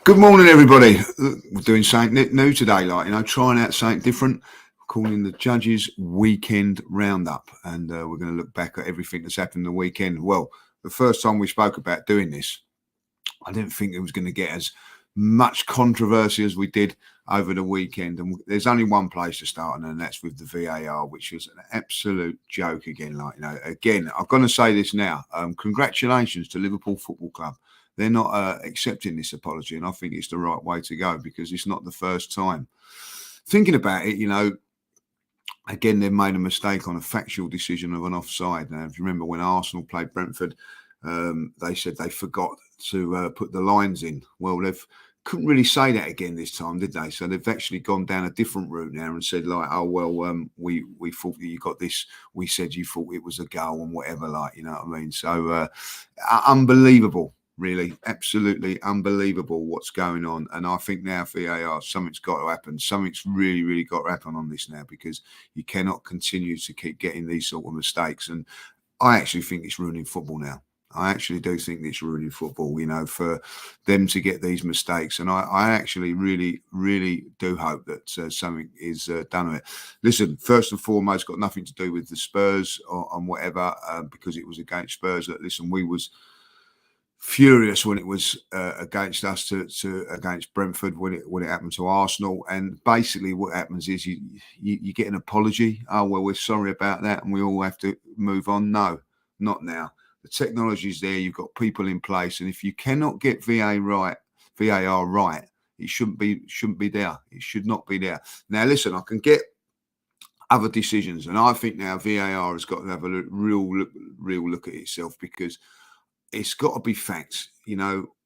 Good morning, everybody. We're doing something new today, trying out something different, calling the Judges Weekend Roundup. And we're going to look back at everything that's happened the weekend. Well, the first time we spoke about doing this, I didn't think it was going to get as much controversy as we did over the weekend. And there's only one place to start, and that's with the VAR, which was an absolute joke again. Again, I'm going to say this now. Congratulations to Liverpool Football Club. They're not accepting this apology, and I think it's the right way to go because it's not the first time. Thinking about it, again, they've made a mistake on a factual decision of an offside. Now, if you remember when Arsenal played Brentford, they said they forgot to put the lines in. Well, they couldn't really say that again this time, did they? So they've actually gone down a different route now and said, we thought that you got this. We said you thought it was a goal and whatever, you know what I mean? So unbelievable. Really, absolutely unbelievable what's going on. And I think now VAR, something's got to happen. Something's really, really got to happen on this now because you cannot continue to keep getting these sort of mistakes. And I actually think it's ruining football now. I actually do think it's ruining football, for them to get these mistakes. And I actually really, really do hope that something is done with it. Listen, first and foremost, got nothing to do with the Spurs or whatever, because it was against Spurs. Listen, we was furious when it was against us to against Brentford when it happened to Arsenal. And basically what happens is you get an apology. Oh, well, we're sorry about that and we all have to move on. No, not now. The technology's there. You've got people in place. And if you cannot get VAR right, it shouldn't be there. It should not be there. Now, listen, I can get other decisions. And I think now VAR has got to have a real look at itself because it's got to be facts.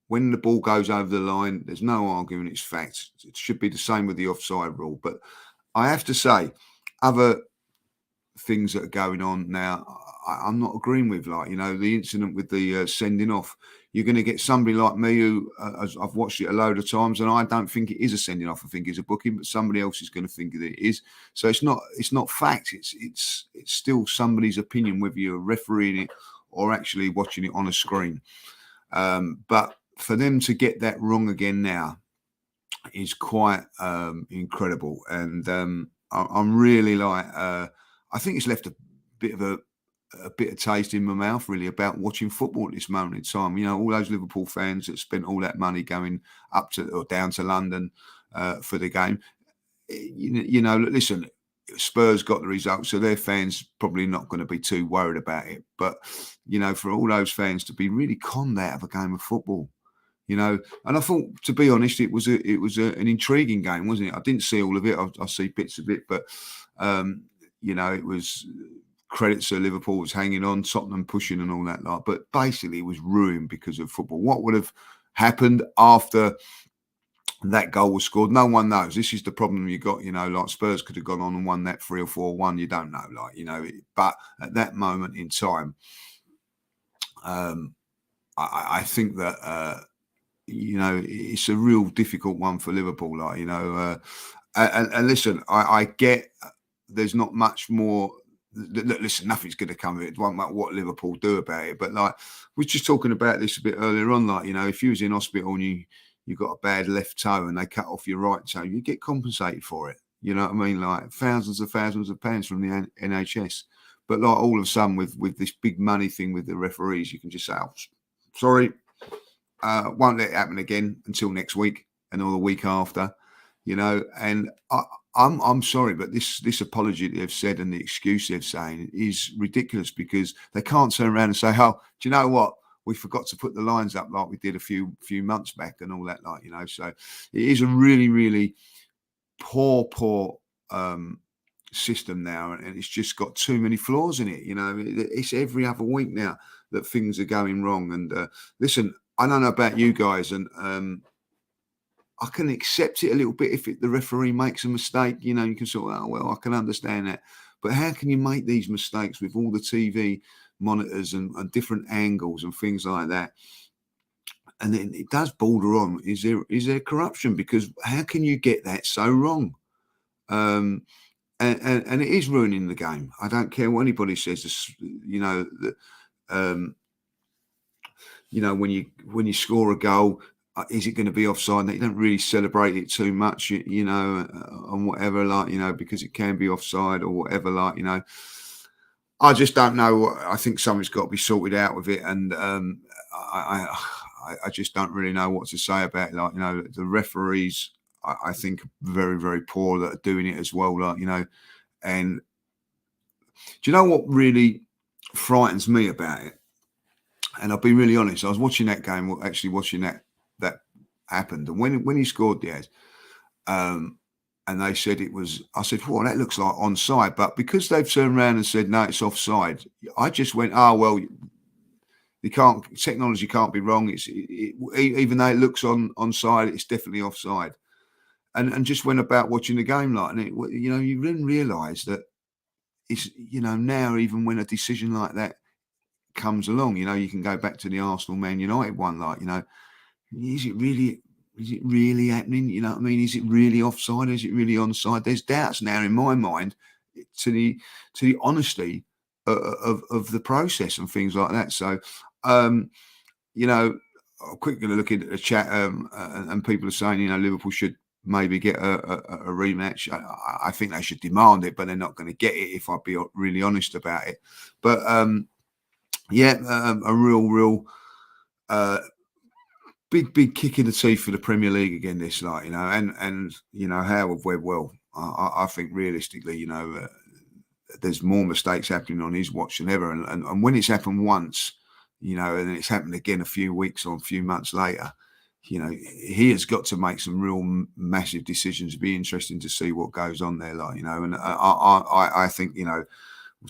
When the ball goes over the line, there's no arguing it's facts. It should be the same with the offside rule. But I have to say, other things that are going on now, I'm not agreeing with. The incident with the sending off. You're going to get somebody like me who I've watched it a load of times, and I don't think it is a sending off. I think it's a booking, but somebody else is going to think that it is. So it's not fact. It's still somebody's opinion, whether you're refereeing it or actually watching it on a screen. But for them to get that wrong again now is quite incredible. And I'm really I think it's left a bit of taste in my mouth, really, about watching football at this moment in time. All those Liverpool fans that spent all that money going up to or down to London for the game. Listen, Spurs got the result, so their fans probably not going to be too worried about it. But for all those fans to be really conned out of a game of football, and I thought, to be honest, it was an intriguing game, wasn't it? I didn't see all of it. I see bits of it, but it was credits to Liverpool was hanging on, Tottenham pushing and all that lot. But basically, it was ruined because of football. What would have happened after that goal was scored? No one knows. This is the problem you got, like Spurs could have gone on and won that 3 or 4-1. You don't know, but at that moment in time, I think that, it's a real difficult one for Liverpool, and listen, I get there's not much more. Listen, nothing's going to come of it. It won't matter what Liverpool do about it. But we were just talking about this a bit earlier on, if you was in hospital and you got a bad left toe and they cut off your right toe, you get compensated for it. You know what I mean? Thousands of pounds from the NHS. But all of a sudden with this big money thing with the referees, you can just say, oh, sorry, won't let it happen again until next week and or the week after, and I'm sorry, but this apology they've said and the excuse they're saying is ridiculous because they can't turn around and say, oh, do you know what? We forgot to put the lines up like we did a few months back and all that, So it is a really, really poor system now, and it's just got too many flaws in it. It's every other week now that things are going wrong. And listen, I don't know about you guys, and I can accept it a little bit if the referee makes a mistake. You can sort of, I can understand that. But how can you make these mistakes with all the TV monitors and different angles and things like that? And then it does border on, is there corruption? Because how can you get that so wrong? And it is ruining the game. I don't care what anybody says. When you score a goal, is it going to be offside? You don't really celebrate it too much, and whatever, because it can be offside or whatever, I just don't know. I think something's got to be sorted out with it, and I just don't really know what to say about it. The referees, I think, are very, very poor that are doing it as well. And do you know what really frightens me about it? And I'll be really honest. I was watching that game, actually watching that happened, and when he scored Diaz, and they said it was. I said, "Well, that looks like onside," but because they've turned around and said no, it's offside, I just went, "Oh well, technology can't be wrong. Even though it looks onside, it's definitely offside." And just went about watching the game and you didn't realise that it's now even when a decision like that comes along, you can go back to the Arsenal Man United one, is it really happening? You know what I mean? Is it really offside? Is it really onside? There's doubts now in my mind to the honesty of the process and things like that. So, I'm quickly looking at the chat, and people are saying, Liverpool should maybe get a rematch. I think they should demand it, but they're not going to get it if I'd be really honest about it. But a real big kick in the teeth for the Premier League again. This, and how have Webb? Well, I think realistically, there's more mistakes happening on his watch than ever, and when it's happened once, and it's happened again a few weeks or a few months later, he has got to make some real massive decisions. It'd be interesting to see what goes on there, and I think, we're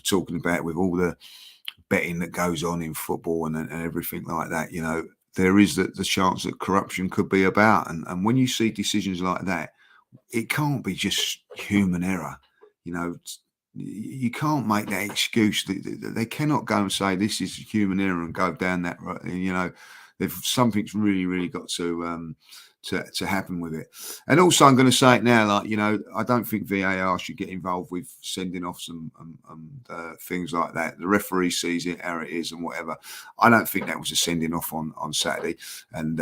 talking about with all the betting that goes on in football and everything like that, there is the chance that corruption could be about. And when you see decisions like that, it can't be just human error. You can't make that excuse. They cannot go and say this is human error and go down that road. Something's really got to happen with it. And also, I'm going to say it now, I don't think VAR should get involved with sending off some things like that. The referee sees it, how it is and whatever. I don't think that was a sending off on Saturday, and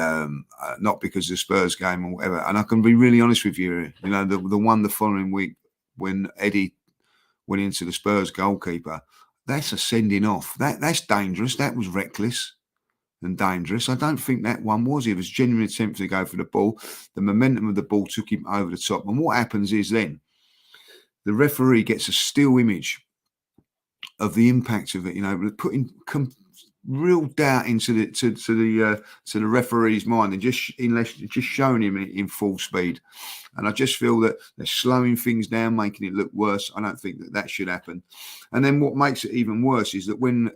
not because of the Spurs game or whatever. And I can be really honest with you, the one the following week when Eddie went into the Spurs goalkeeper, that's a sending off. That's dangerous. That was reckless and dangerous. I don't think that one was. It was genuine attempt to go for the ball. The momentum of the ball took him over the top. And what happens is then the referee gets a still image of the impact of it, putting real doubt into the referee's mind and just showing him in full speed. And I just feel that they're slowing things down, making it look worse. I don't think that should happen. And then what makes it even worse is that when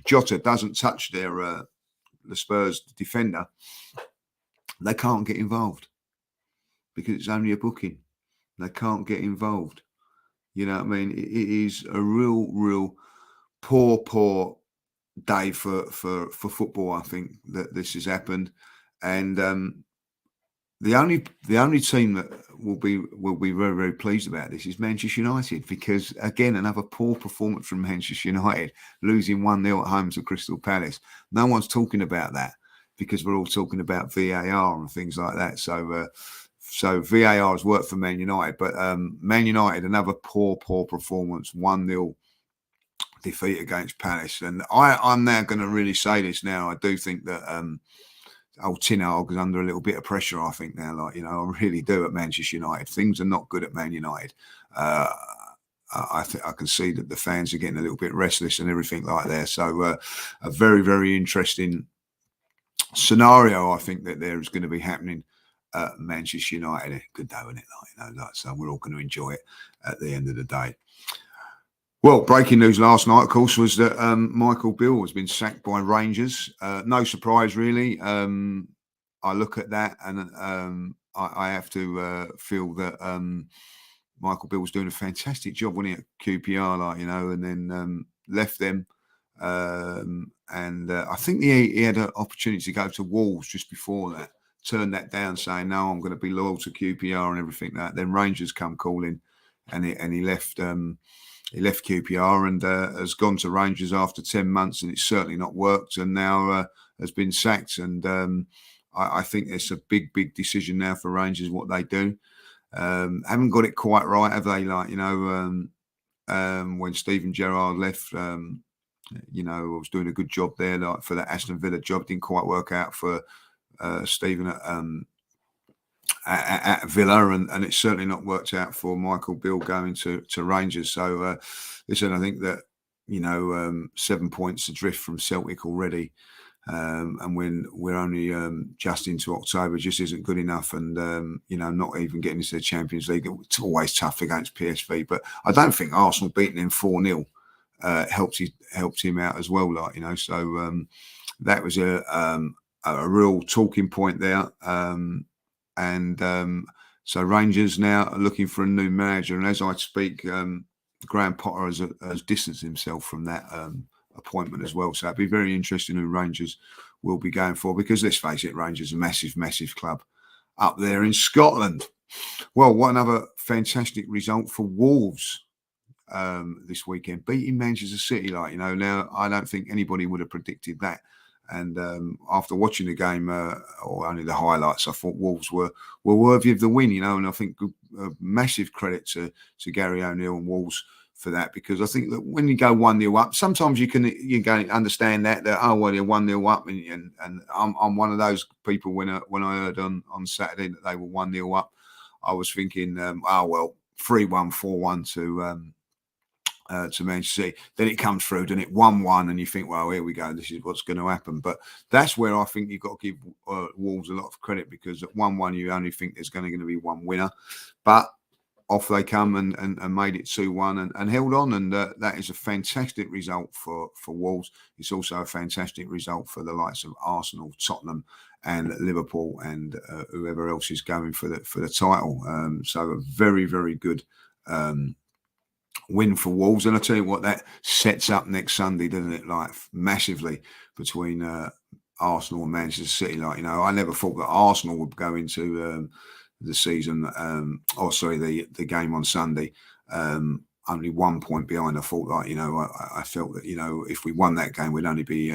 Jota doesn't touch the Spurs defender, they can't get involved because it's only a booking. They can't get involved. You know what I mean? It is a real poor day for football. I think that this has happened, and the only team that will be very pleased about this is Manchester United, because again another poor performance from Manchester United, losing 1-0 at home to Crystal Palace. No one's talking about that because we're all talking about VAR and things like that. So VAR has worked for Man United, but Man United, another poor performance, 1-0 defeat against Palace. And I'm now going to really say this now. I do think that old Tin Hog is under a little bit of pressure, I think now. I really do at Manchester United. Things are not good at Man United. I can see that the fans are getting a little bit restless and everything like that. So a very interesting scenario, I think, that there is going to be happening at Manchester United. Good day, isn't it? So we're all going to enjoy it at the end of the day. Well, breaking news last night, of course, was that Michael Beale has been sacked by Rangers. No surprise, really. I look at that and I have to feel that Michael Beale was doing a fantastic job when he at QPR, and then left them. And I think he had an opportunity to go to Wolves just before that, turned that down, saying, no, I'm going to be loyal to QPR and everything like that. Then Rangers come calling and he left. He left QPR and has gone to Rangers after 10 months, and it's certainly not worked, and now has been sacked. And I think it's a big decision now for Rangers what they do. Haven't got it quite right, have they? Like, when Stephen Gerrard left, I was doing a good job there, like for that Aston Villa job. Didn't quite work out for Stephen at Villa, and it's certainly not worked out for Michael Beale going to Rangers. So, listen, I think that 7 points adrift from Celtic already. And when we're only just into October, just isn't good enough. And, not even getting into the Champions League, it's always tough against PSV. But I don't think Arsenal beating them 4-0 helped him out as well. So that was a real talking point there. So Rangers now are looking for a new manager. And as I speak, Graham Potter has distanced himself from that appointment as well. So it'd be very interesting who Rangers will be going for, because let's face it, Rangers are a massive club up there in Scotland. Well, what another fantastic result for Wolves this weekend, beating Manchester City. Now I don't think anybody would have predicted that. And after watching the game, or only the highlights, I thought Wolves were worthy of the win. And I think massive credit to Gary O'Neill and Wolves for that, because I think that when you go 1-0 up, sometimes you go understand that they're 1-0 up, and I'm one of those people when I heard on Saturday that they were 1-0 up, I was thinking 3-1, 4-1 to Manchester City. Then it comes through, and it 1-1, and you think, well, here we go, this is what's going to happen. But that's where I think you've got to give Wolves a lot of credit, because at 1-1 you only think there's going to be one winner, but off they come and made it 2-1 and held on, and that is a fantastic result for Wolves. It's also a fantastic result for the likes of Arsenal, Tottenham, and Liverpool, and whoever else is going for the title. So a very good win for Wolves, and I tell you what, that sets up next Sunday, doesn't it? Like massively between Arsenal and Manchester City. I never thought that Arsenal would go into the season, the game on Sunday, only 1 point behind. I thought, I felt that, if we won that game, we'd only be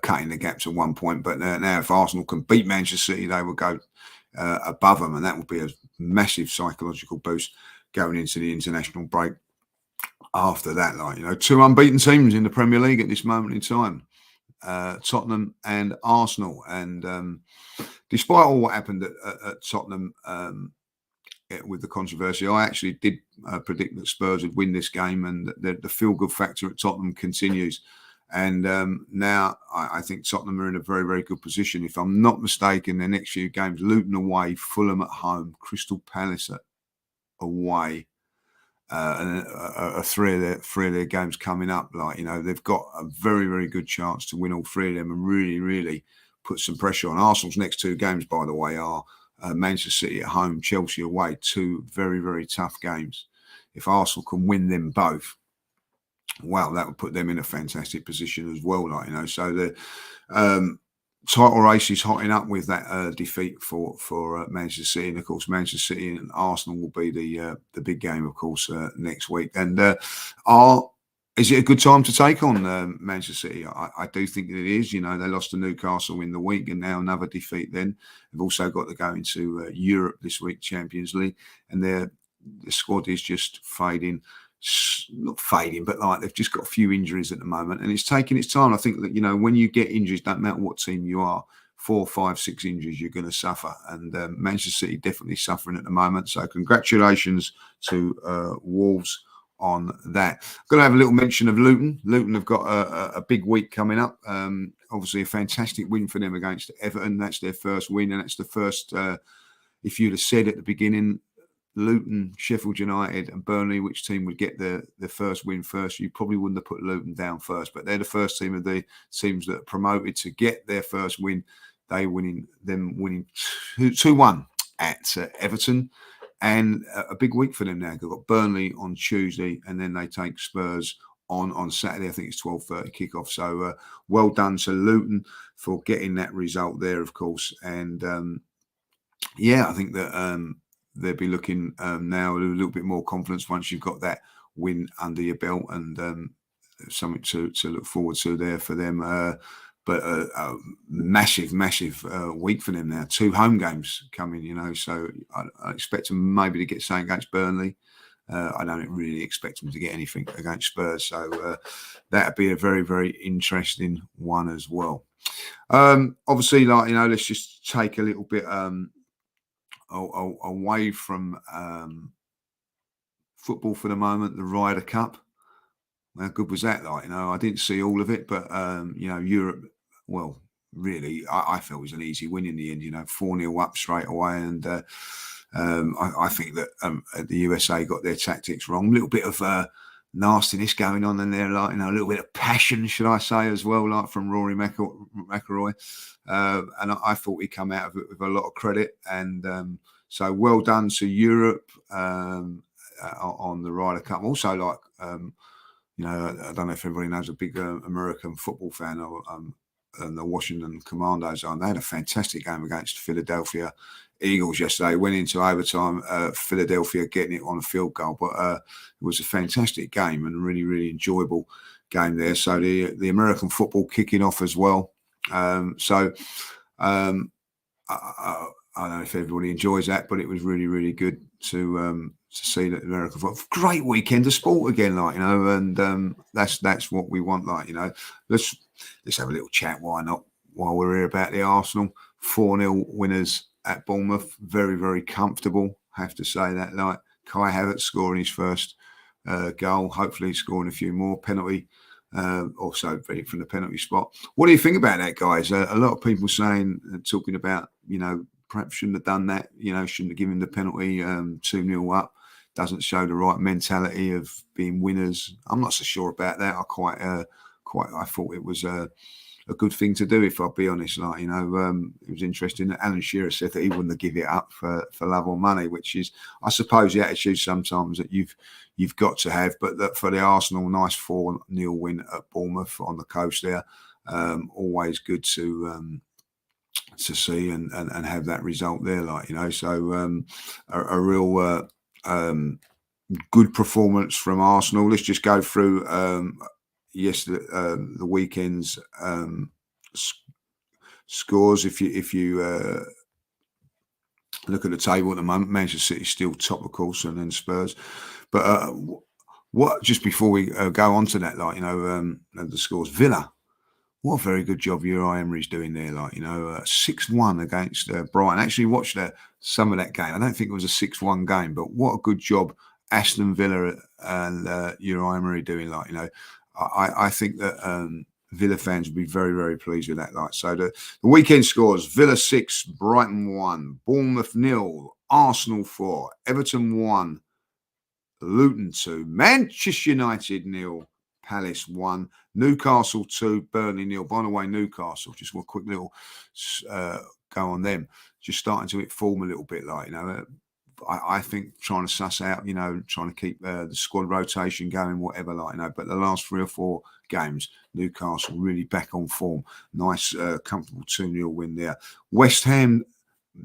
cutting the gap to 1 point. But now, if Arsenal can beat Manchester City, they will go above them, and that will be a massive psychological boost going into the international break after that. Two unbeaten teams in the Premier League at this moment in time. Tottenham and Arsenal, and despite all what happened at Tottenham with the controversy, I actually did predict that Spurs would win this game, and the feel-good factor at Tottenham continues. And now I think Tottenham are in a very good position. If I'm not mistaken, their next few games: Luton away, Fulham at home, Crystal Palace away. Three of their games coming up. They've got a very good chance to win all three of them and really put some pressure on. Arsenal's next two games, by the way, are Manchester City at home, Chelsea away. Two very tough games. If Arsenal can win them both, wow, that would put them in a fantastic position as well. So the title race is hotting up with that defeat for Manchester City, and of course Manchester City and Arsenal will be the big game, of course, next week. And is it a good time to take on Manchester City? I do think it is. They lost to Newcastle in the week, and now another defeat. Then they've also got to go into Europe this week, Champions League, and the squad is just fading. Not fading, but they've just got a few injuries at the moment, and it's taking its time. I think that when you get injuries, don't matter what team you are, 4, 5, 6 injuries, you're going to suffer, and Manchester City definitely suffering at the moment. So congratulations to Wolves on that. I'm going to have a little mention of Luton. Luton have got a big week coming up. Obviously a fantastic win for them against Everton. That's their first win, and that's the first. If you'd have said at the beginning, Luton, Sheffield United and Burnley, which team would get the first win first, you probably wouldn't have put Luton down first, but they're the first team of the teams that are promoted to get their first win. They winning 2-1 at Everton, and a big week for them now. They've got Burnley on Tuesday, and then they take Spurs on Saturday. I think it's 12:30 kickoff. So well done to Luton for getting that result there, of course. And I think that they'll be looking now a little bit more confidence once you've got that win under your belt, and something to look forward to there for them. but a massive week for them now. 2 home games coming, so I expect them maybe to get something against Burnley. I don't really expect them to get anything against Spurs, so that'd be a very, very interesting one as well. Obviously, let's just take a little bit away from football for the moment. The Ryder Cup, how good was that? I didn't see all of it, but Europe. Well, really, I felt it was an easy win in the end. 4-0 up straight away, and I think that the USA got their tactics wrong. A little bit of nastiness going on in there, a little bit of passion, should I say, as well, from Rory McIlroy. And I thought he come out of it with a lot of credit. And so well done to Europe on the Ryder Cup. Also, I don't know if everybody knows, a big American football fan and the Washington Commandos on. They had a fantastic game against Philadelphia Eagles yesterday. Went into overtime, Philadelphia getting it on a field goal, but it was a fantastic game and really, really enjoyable game there. So the American football kicking off as well. I don't know if everybody enjoys that, but it was really, really good to see that American football. Great weekend of sport again, and that's what we want, Let's have a little chat. Why not? While we're here, about the Arsenal 4-0 winners at Bournemouth. Very, very comfortable. Have to say that. Kai Havertz scoring his first goal. Hopefully, scoring a few more. Penalty. Also from the penalty spot. What do you think about that, guys? A lot of people talking about, perhaps shouldn't have done that. Shouldn't have given the penalty. 2-0 up. Doesn't show the right mentality of being winners. I'm not so sure about that. I thought it was a good thing to do, if I'll be honest. It was interesting that Alan Shearer said that he wouldn't have give it up for love or money, which is, I suppose, the attitude sometimes that you've got to have. But that for the Arsenal, nice 4-0 win at Bournemouth on the coast there. Always good to see and have that result there, So a real good performance from Arsenal. Let's just go through the weekend's scores. If you look at the table at the moment, Manchester City still top, of course, and then Spurs. But what just before we go on to that, the scores, Villa. What a very good job Uri Emery's doing there, 6-1 against Brighton. Actually watched some of that game. I don't think it was a 6-1 game, but what a good job Aston Villa and Uri Emery doing, I think that Villa fans will be very, very pleased with that. So the weekend scores: Villa 6, Brighton 1, Bournemouth 0, Arsenal 4, Everton 1, Luton 2, Manchester United 0, Palace 1, Newcastle 2, Burnley 0. By the way, Newcastle, just one quick little go on them. Just starting to form a little bit, I think trying to suss out, trying to keep the squad rotation going, whatever, But the last 3 or 4 games, Newcastle really back on form. Nice, comfortable 2-0 win there. West Ham,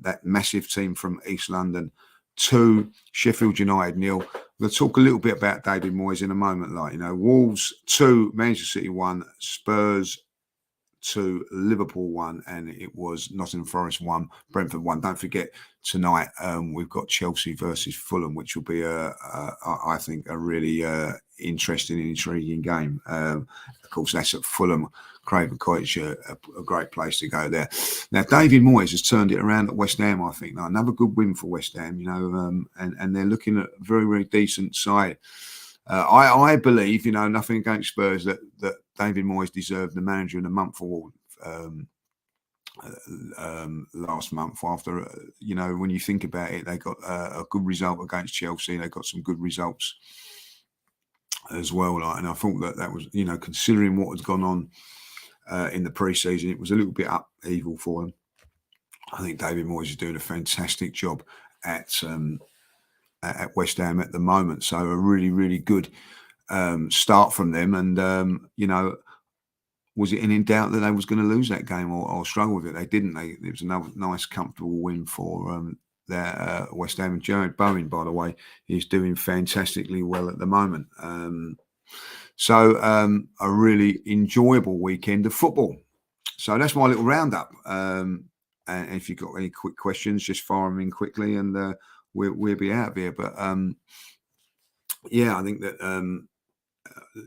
that massive team from East London, 2, Sheffield United 0. We'll talk a little bit about David Moyes in a moment, Wolves 2, Manchester City 1, Spurs 2, Liverpool 1, and it was Nottingham Forest 1, Brentford 1. Don't forget tonight we've got Chelsea versus Fulham, which will be I think a really interesting and intriguing game. Of course, that's at Fulham. Craven Cottage, a great place to go there. Now, David Moyes has turned it around at West Ham, I think. Another good win for West Ham, and they're looking at a very, very decent side. I believe, nothing against Spurs, that David Moyes deserved the Manager of the Month award last month. After, when you think about it, they got a good result against Chelsea. They got some good results as well. And I thought that was, considering what has gone on in the pre-season, it was a little bit upheaval for them. I think David Moyes is doing a fantastic job at West Ham at the moment. So a really, really good start from them. And, was it in doubt that they was going to lose that game or struggle with it? They didn't. It was another nice, comfortable win for their West Ham. And Jared Bowen, by the way, is doing fantastically well at the moment. So a really enjoyable weekend of football. So that's my little roundup. And if you've got any quick questions, just fire them in quickly, and we'll be out of here. But yeah, I think that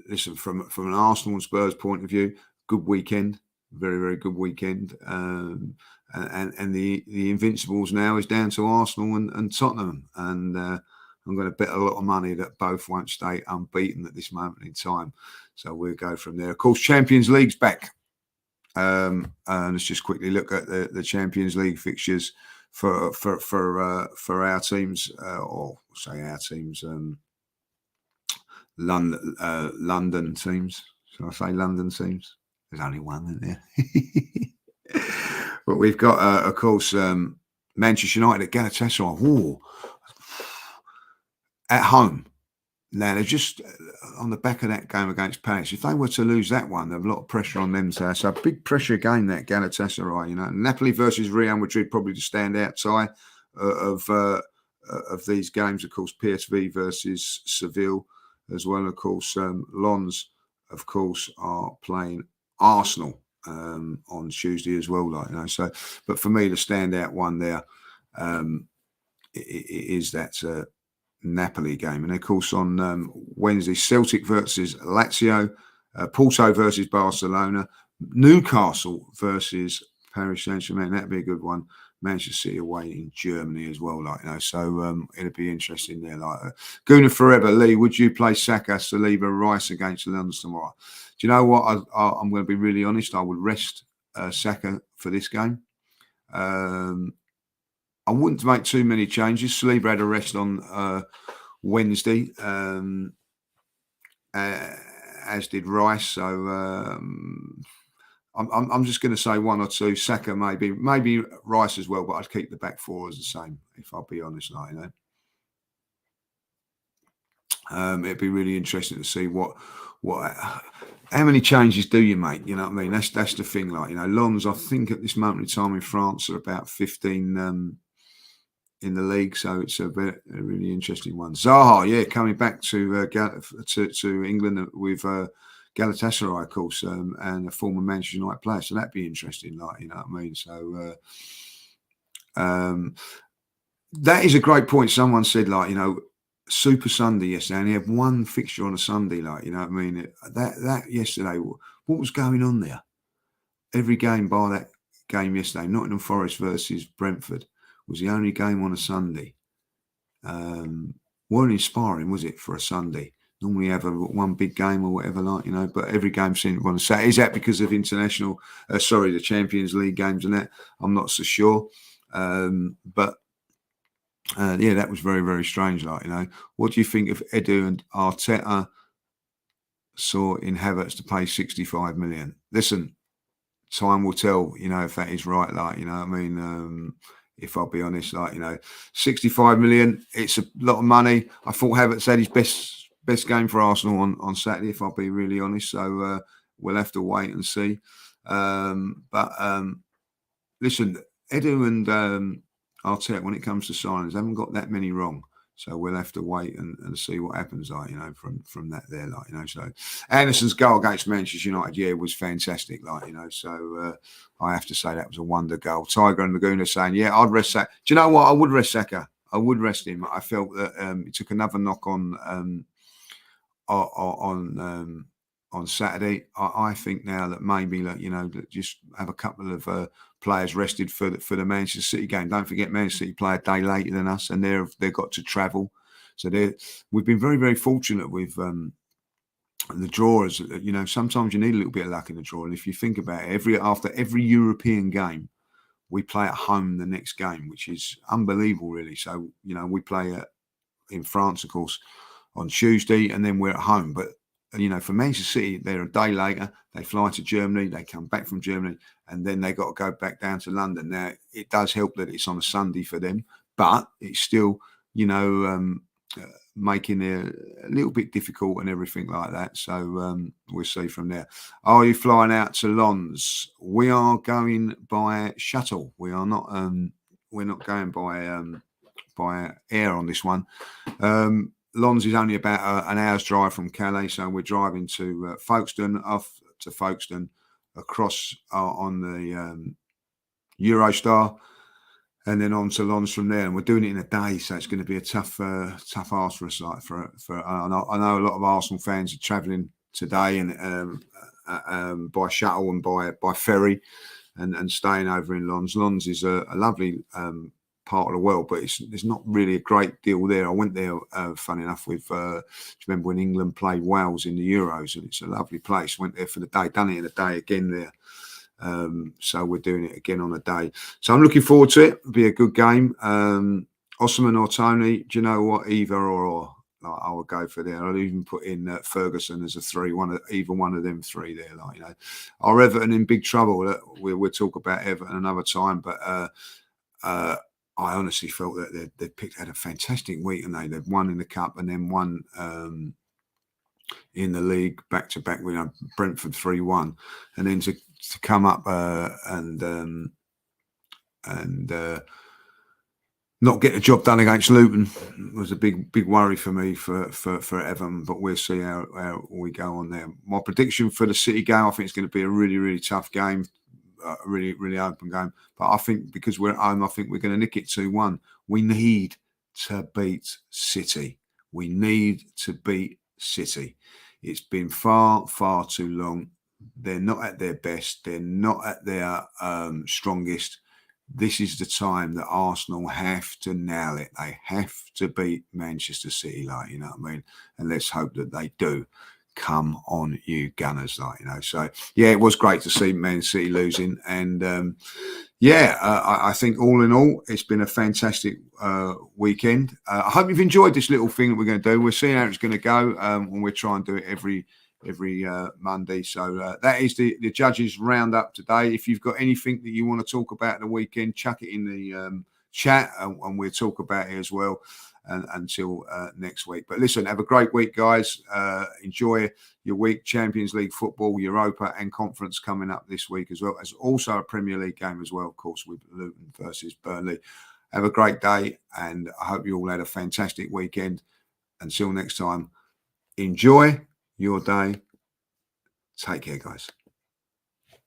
listen, from an Arsenal and Spurs point of view, good weekend, very very good weekend. And the Invincibles now is down to Arsenal and Tottenham, and I'm going to bet a lot of money that both won't stay unbeaten at this moment in time. So we'll go from there. Of course, Champions League's back. And let's just quickly look at the Champions League fixtures for our teams, or say our teams, London teams. Shall I say London teams? There's only one in there. But we've got, of course, Manchester United at Galatasaray. Ooh. At home. Now, they're just on the back of that game against Palace. If they were to lose that one, there's a lot of pressure on them. So a big pressure game, that Galatasaray. You know, Napoli versus Real Madrid, probably the standout tie of these games. Of course, PSV versus Seville, as well. Of course, Lens, of course, are playing Arsenal on Tuesday as well. Like, you know, so, but for me, the standout one there is that Napoli game. And of course, on Wednesday, Celtic versus Lazio, Porto versus Barcelona, Newcastle versus Paris Saint-Germain. That'd be a good one. Manchester City away in Germany as well, like, you know. So it'll be interesting there. Like, Guna Forever, Lee, would you play Saka, Saliba, Rice against London tomorrow? Do you know what? I'm going to be really honest. I would rest Saka for this game. I wouldn't make too many changes. Saliba had a rest on Wednesday, as did Rice. So I'm just going to say one or two. Saka maybe Rice as well, but I'd keep the back four as the same, if I'll be honest. Like, you know, it'd be really interesting to see how many changes do you make? You know what I mean? That's the thing. Like, you know, Lens, I think at this moment in time in France are about 15. In the league, so it's a really interesting one. Zaha, yeah, coming back to England with Galatasaray, of course, and a former Manchester United player. So that'd be interesting, like, you know what I mean. So that is a great point. Someone said, like, you know, Super Sunday yesterday, and he had one fixture on a Sunday, like, you know what I mean. That yesterday, what was going on there? Every game by that game yesterday, Nottingham Forest versus Brentford, was the only game on a Sunday. Weren't inspiring, was it, for a Sunday? Normally have one big game or whatever, like, you know, but every game seemed to want to say, is that because of the Champions League games and that? I'm not so sure. But yeah, that was very, very strange, like, you know. What do you think of Edu and Arteta saw in Havertz to pay 65 million? Listen, time will tell, you know, if that is right, like, you know what I mean. If I'll be honest, like, you know, 65 million, it's a lot of money. I thought Havertz had his best game for Arsenal on Saturday, if I'll be really honest. So we'll have to wait and see. But listen, Edu and Arteta, when it comes to signings, haven't got that many wrong. So we'll have to wait and see what happens, like, you know, from that there, like, you know. So Anderson's goal against Manchester United, yeah, was fantastic, like, you know. So I have to say that was a wonder goal. Tiger and Laguna saying, yeah, I'd rest Saka. Do you know what? I would rest Saka. I would rest him. I felt that he took another knock on Saturday. I think now that maybe, like, you know, that just have a couple of players rested for the Manchester City game. Don't forget, Manchester City play a day later than us, and they've got to travel. So we've been very, very fortunate with the drawers. You know, sometimes you need a little bit of luck in the draw. And if you think about it, after every European game, we play at home the next game, which is unbelievable, really. So, you know, we play in France, of course, on Tuesday, and then we're at home. But, you know, for Manchester City, they're a day later. They fly to Germany. They come back from Germany, and then they got to go back down to London. Now, it does help that it's on a Sunday for them, but it's still, you know, making it a little bit difficult and everything like that. So we'll see from there. Are you flying out to Lens? We are going by shuttle. We are not. We're not going by air on this one. Lens is only about an hour's drive from Calais, so we're driving to Folkestone, off to Folkestone, across on the Eurostar, and then on to Lons from there. And we're doing it in a day, so it's going to be a tough ask for us. Like I know a lot of Arsenal fans are travelling today and by shuttle and by ferry, and staying over in Lons. Lons is a lovely part of the world, but there's not really a great deal there. I went there, funny enough, with do you remember when England played Wales in the Euros, and it's a lovely place. Went there for the day, done it in a day again there. So we're doing it again on a day. So I'm looking forward to it. It'll be a good game. Osman or Tony, do you know what? Either or. I would go for there. I'll even put in Ferguson as a 3. Either one of them 3 there. Like, you know, are Everton in big trouble? We'll talk about Everton another time. But I honestly felt that they had a fantastic week, and they've won in the cup and then won in the league back to back. We had Brentford 3-1, and then to come up and not get the job done against Luton was a big worry for me for Everton, but we'll see how we go on there. My prediction for the City game, I think it's going to be a really tough game, a really open game. But I think because we're at home, I think we're going to nick it 2-1. We need to beat City. We need to beat City. It's been far too long. They're not at their best. They're not at their strongest. This is the time that Arsenal have to nail it. They have to beat Manchester City, like, you know what I mean? And let's hope that they do. Come on, you Gunners, like, you know. So, yeah, it was great to see Man City losing. And, I think all in all, it's been a fantastic weekend. I hope you've enjoyed this little thing that we're going to do. We're seeing how it's going to go, and we'll try and do it every Monday. So that is the judges roundup today. If you've got anything that you want to talk about the weekend, chuck it in the chat, and we'll talk about it as well until next week. But listen, have a great week, guys. Enjoy your week. Champions League football, Europa and Conference coming up this week as well. There's also a Premier League game as well, of course, with Luton versus Burnley. Have a great day, and I hope you all had a fantastic weekend. Until next time, enjoy your day. Take care, guys.